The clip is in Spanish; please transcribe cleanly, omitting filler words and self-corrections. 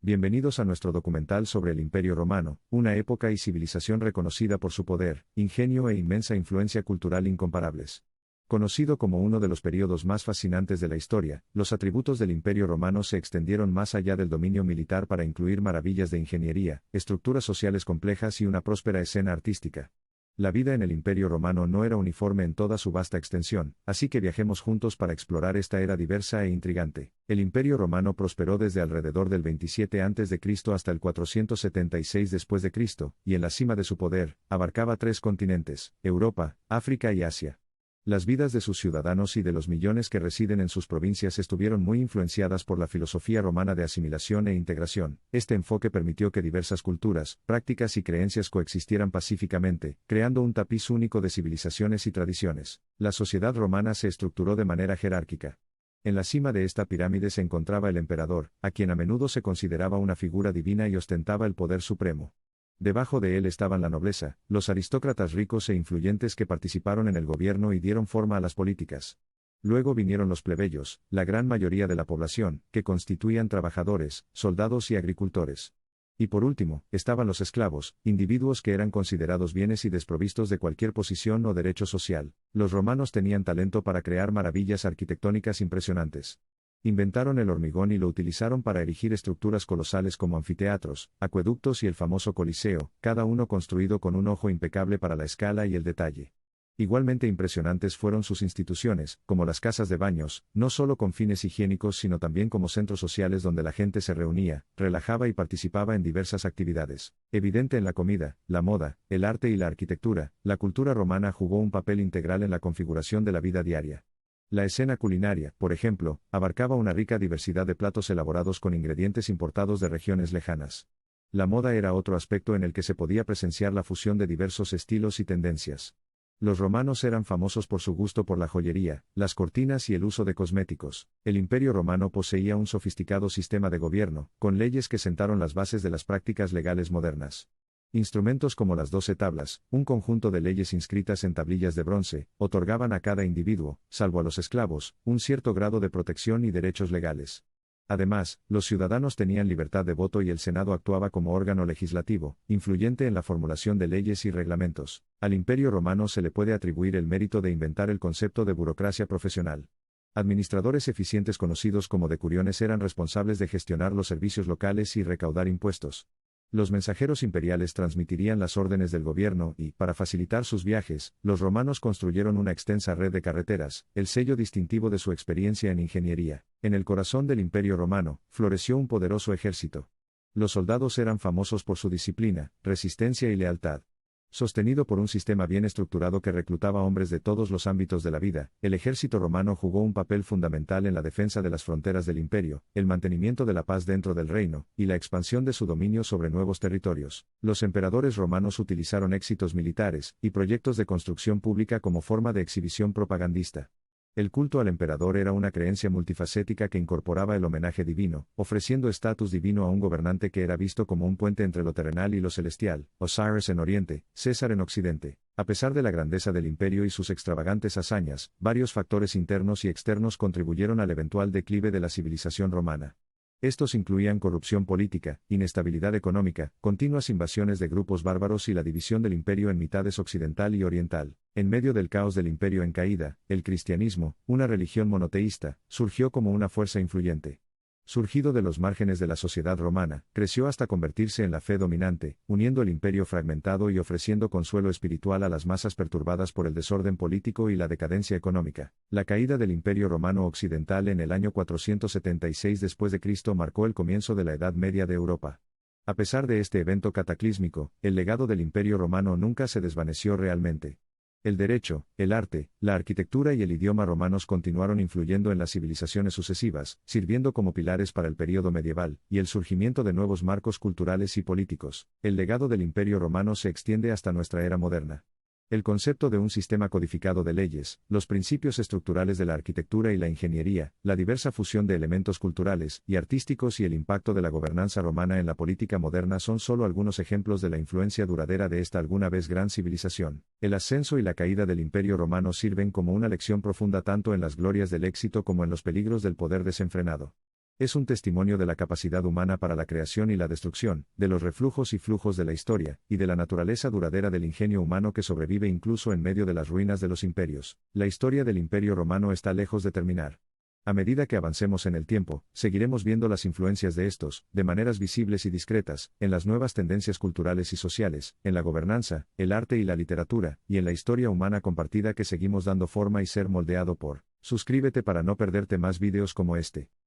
Bienvenidos a nuestro documental sobre el Imperio Romano, una época y civilización reconocida por su poder, ingenio e inmensa influencia cultural incomparables. Conocido como uno de los periodos más fascinantes de la historia, los atributos del Imperio Romano se extendieron más allá del dominio militar para incluir maravillas de ingeniería, estructuras sociales complejas y una próspera escena artística. La vida en el Imperio Romano no era uniforme en toda su vasta extensión, así que viajemos juntos para explorar esta era diversa e intrigante. El Imperio Romano prosperó desde alrededor del 27 a.C. hasta el 476 después de Cristo, y en la cima de su poder, abarcaba 3 continentes, Europa, África y Asia. Las vidas de sus ciudadanos y de los millones que residen en sus provincias estuvieron muy influenciadas por la filosofía romana de asimilación e integración. Este enfoque permitió que diversas culturas, prácticas y creencias coexistieran pacíficamente, creando un tapiz único de civilizaciones y tradiciones. La sociedad romana se estructuró de manera jerárquica. En la cima de esta pirámide se encontraba el emperador, a quien a menudo se consideraba una figura divina y ostentaba el poder supremo. Debajo de él estaban la nobleza, los aristócratas ricos e influyentes que participaron en el gobierno y dieron forma a las políticas. Luego vinieron los plebeyos, la gran mayoría de la población, que constituían trabajadores, soldados y agricultores. Y por último, estaban los esclavos, individuos que eran considerados bienes y desprovistos de cualquier posición o derecho social. Los romanos tenían talento para crear maravillas arquitectónicas impresionantes. Inventaron el hormigón y lo utilizaron para erigir estructuras colosales como anfiteatros, acueductos y el famoso Coliseo, cada uno construido con un ojo impecable para la escala y el detalle. Igualmente impresionantes fueron sus instituciones, como las casas de baños, no solo con fines higiénicos sino también como centros sociales donde la gente se reunía, relajaba y participaba en diversas actividades. Evidente en la comida, la moda, el arte y la arquitectura, la cultura romana jugó un papel integral en la configuración de la vida diaria. La escena culinaria, por ejemplo, abarcaba una rica diversidad de platos elaborados con ingredientes importados de regiones lejanas. La moda era otro aspecto en el que se podía presenciar la fusión de diversos estilos y tendencias. Los romanos eran famosos por su gusto por la joyería, las cortinas y el uso de cosméticos. El Imperio Romano poseía un sofisticado sistema de gobierno, con leyes que sentaron las bases de las prácticas legales modernas. Instrumentos como las 12 tablas, un conjunto de leyes inscritas en tablillas de bronce, otorgaban a cada individuo, salvo a los esclavos, un cierto grado de protección y derechos legales. Además, los ciudadanos tenían libertad de voto y el Senado actuaba como órgano legislativo, influyente en la formulación de leyes y reglamentos. Al Imperio Romano se le puede atribuir el mérito de inventar el concepto de burocracia profesional. Administradores eficientes conocidos como decuriones eran responsables de gestionar los servicios locales y recaudar impuestos. Los mensajeros imperiales transmitirían las órdenes del gobierno y, para facilitar sus viajes, los romanos construyeron una extensa red de carreteras, el sello distintivo de su experiencia en ingeniería. En el corazón del Imperio Romano, floreció un poderoso ejército. Los soldados eran famosos por su disciplina, resistencia y lealtad. Sostenido por un sistema bien estructurado que reclutaba hombres de todos los ámbitos de la vida, el ejército romano jugó un papel fundamental en la defensa de las fronteras del imperio, el mantenimiento de la paz dentro del reino, y la expansión de su dominio sobre nuevos territorios. Los emperadores romanos utilizaron éxitos militares y proyectos de construcción pública como forma de exhibición propagandista. El culto al emperador era una creencia multifacética que incorporaba el homenaje divino, ofreciendo estatus divino a un gobernante que era visto como un puente entre lo terrenal y lo celestial, Osiris en Oriente, César en Occidente. A pesar de la grandeza del imperio y sus extravagantes hazañas, varios factores internos y externos contribuyeron al eventual declive de la civilización romana. Estos incluían corrupción política, inestabilidad económica, continuas invasiones de grupos bárbaros y la división del imperio en mitades occidental y oriental. En medio del caos del imperio en caída, el cristianismo, una religión monoteísta, surgió como una fuerza influyente. Surgido de los márgenes de la sociedad romana, creció hasta convertirse en la fe dominante, uniendo el imperio fragmentado y ofreciendo consuelo espiritual a las masas perturbadas por el desorden político y la decadencia económica. La caída del Imperio Romano Occidental en el año 476 después de Cristo marcó el comienzo de la Edad Media de Europa. A pesar de este evento cataclísmico, el legado del Imperio Romano nunca se desvaneció realmente. El derecho, el arte, la arquitectura y el idioma romanos continuaron influyendo en las civilizaciones sucesivas, sirviendo como pilares para el período medieval y el surgimiento de nuevos marcos culturales y políticos. El legado del Imperio Romano se extiende hasta nuestra era moderna. El concepto de un sistema codificado de leyes, los principios estructurales de la arquitectura y la ingeniería, la diversa fusión de elementos culturales y artísticos y el impacto de la gobernanza romana en la política moderna son solo algunos ejemplos de la influencia duradera de esta alguna vez gran civilización. El ascenso y la caída del Imperio Romano sirven como una lección profunda tanto en las glorias del éxito como en los peligros del poder desenfrenado. Es un testimonio de la capacidad humana para la creación y la destrucción, de los reflujos y flujos de la historia, y de la naturaleza duradera del ingenio humano que sobrevive incluso en medio de las ruinas de los imperios. La historia del Imperio Romano está lejos de terminar. A medida que avancemos en el tiempo, seguiremos viendo las influencias de estos, de maneras visibles y discretas, en las nuevas tendencias culturales y sociales, en la gobernanza, el arte y la literatura, y en la historia humana compartida que seguimos dando forma y ser moldeado por. Suscríbete para no perderte más videos como este.